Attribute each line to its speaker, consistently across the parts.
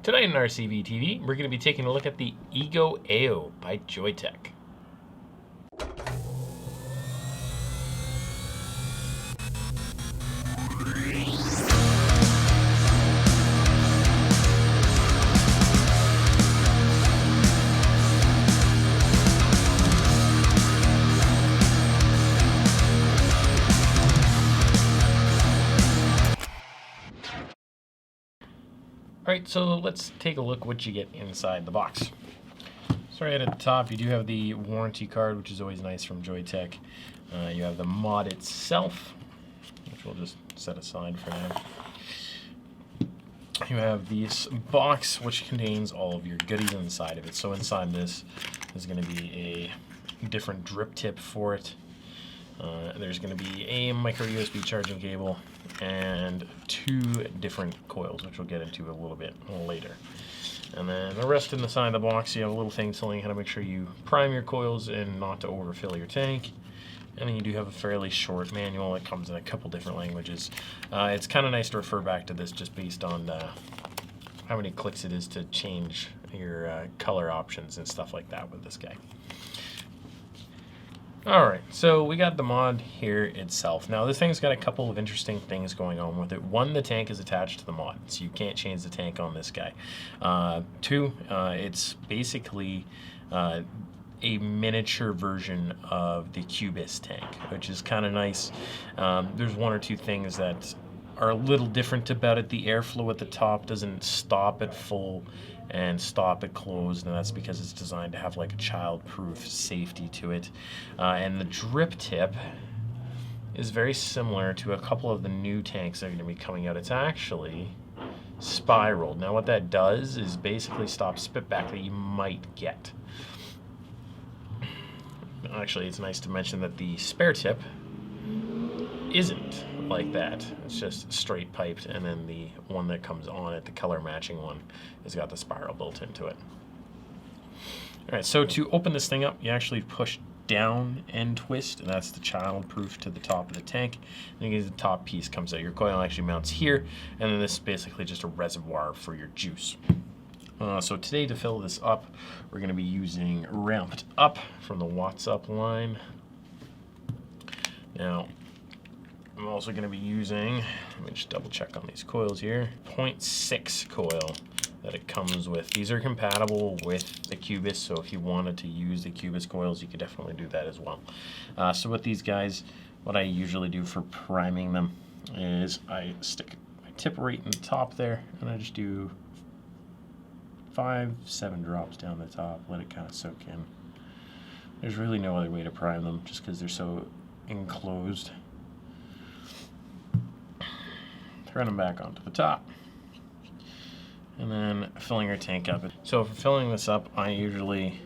Speaker 1: Tonight in RCVTV, we're going to be taking a look at the Ego Aio by Joyetech. Alright, so let's take a look what you get inside the box. So right at the top, you do have the warranty card, which is always nice from Joyetech. You have the mod itself, which we'll just set aside for now. You have this box, which contains all of your goodies inside of it. So inside this is going to be a different drip tip for it. There's going to be a micro USB charging cable and 2 different coils, which we'll get into a little bit later. And then the rest in the side of the box, you have a little thing telling you how to make sure you prime your coils and not to overfill your tank. And then you do have a fairly short manual. It comes in a couple different languages. It's kind of nice to refer back to this just based on how many clicks it is to change your color options and stuff like that with this guy. Alright, so we got the mod here itself. Now this thing's got a couple of interesting things going on with it. One, the tank is attached to the mod, so you can't change the tank on this guy. 2, it's basically a miniature version of the Cubis tank, which is kind of nice. There's 1 or 2 things that are a little different about it. The airflow at the top doesn't stop at full and stop at closed, and that's because it's designed to have like a child-proof safety to it. And the drip tip is very similar to a couple of the new tanks that are going to be coming out. It's actually spiraled. Now what that does is basically stop spitback that you might get. Actually, it's nice to mention that the spare tip isn't like that. It's just straight piped, and then the one that comes on it, the color matching one, has got the spiral built into it. Alright, so to open this thing up, you actually push down and twist, and that's the child proof to the top of the tank. And you get the top piece comes out. Your coil actually mounts here, and then this is basically just a reservoir for your juice. So today, to fill this up, we're going to be using Ramped Up from the Watts Up line. Now, I'm also going to be using, let me just double check on these coils here, 0.6 coil that it comes with. These are compatible with the Cubis, so if you wanted to use the Cubis coils, you could definitely do that as well. So with these guys, what I usually do for priming them is I stick my tip right in the top there, and I just do 5-7 drops down the top, let it kind of soak in. There's really no other way to prime them just because they're so enclosed. Turn them back onto the top, and then filling our tank up. So for filling this up, I usually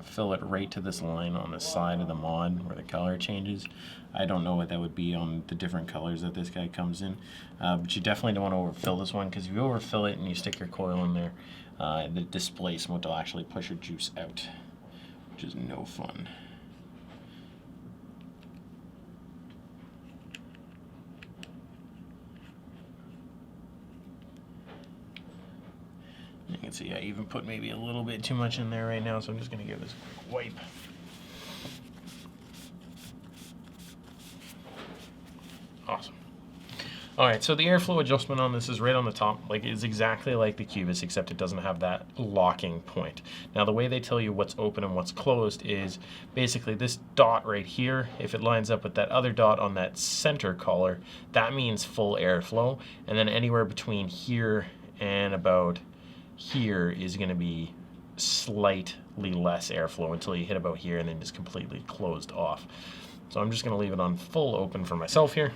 Speaker 1: fill it right to this line on the side of the mod where the color changes. I don't know what that would be on the different colors that this guy comes in, but you definitely don't want to overfill this one, because if you overfill it and you stick your coil in there, the displacement will actually push your juice out, which is no fun. You can see I even put maybe a little bit too much in there right now, so I'm just going to give this a quick wipe. Awesome. Alright, so the airflow adjustment on this is right on the top. Like, it's exactly like the Cubis, except it doesn't have that locking point. Now, the way they tell you what's open and what's closed is basically this dot right here. If it lines up with that other dot on that center collar, that means full airflow. And then anywhere between here and about here is going to be slightly less airflow until you hit about here, and then just completely closed off. So I'm just going to leave it on full open for myself here.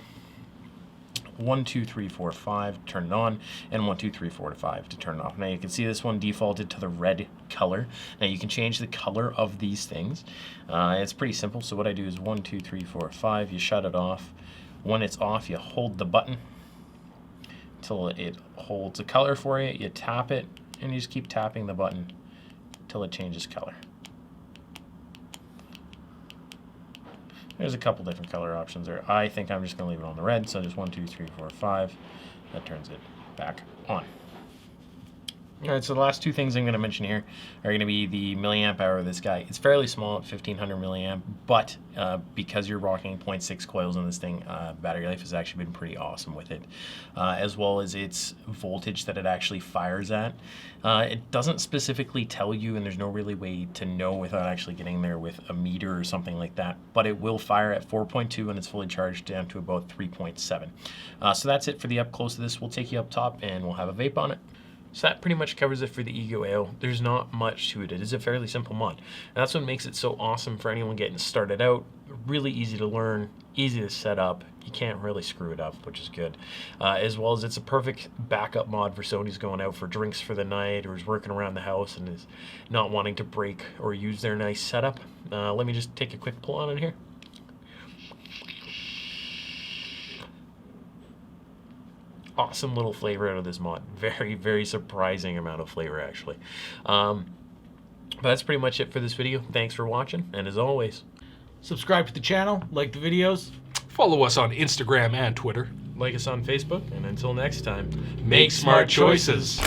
Speaker 1: 1, 2, 3, 4, 5 to turn it on, and 1, 2, 3, 4 to 5 to turn it off. Now you can see this one defaulted to the red color. Now you can change the color of these things. It's pretty simple. So what I do is 1, 2, 3, 4, 5. You shut it off. When it's off, you hold the button until it holds a color for you. You tap it, and you just keep tapping the button until it changes color. There's a couple different color options there. I think I'm just going to leave it on the red, so just 1, 2, 3, 4, 5. That turns it back on. All right, so the last two things I'm going to mention here are going to be the milliamp hour of this guy. It's fairly small at 1500 milliamp, but because you're rocking 0.6 coils in this thing, battery life has actually been pretty awesome with it, as well as its voltage that it actually fires at. It doesn't specifically tell you, and there's no really way to know without actually getting there with a meter or something like that, but it will fire at 4.2 when it's fully charged down to about 3.7. So that's it for the up close of this. We'll take you up top and we'll have a vape on it. So that pretty much covers it for the Ego Aio. There's not much to it. It is a fairly simple mod. And that's what makes it so awesome for anyone getting started out. Really easy to learn, easy to set up. You can't really screw it up, which is good. As well as it's a perfect backup mod for someone who's going out for drinks for the night or is working around the house and is not wanting to break or use their nice setup. Let me just take a quick pull on it here. Awesome little flavor out of this mod. Very, very surprising amount of flavor, actually. But that's pretty much it for this video. Thanks for watching, and as always,
Speaker 2: subscribe to the channel, like the videos.
Speaker 3: Follow us on Instagram and Twitter.
Speaker 1: Like us on Facebook, and until next time,
Speaker 3: Make smart choices.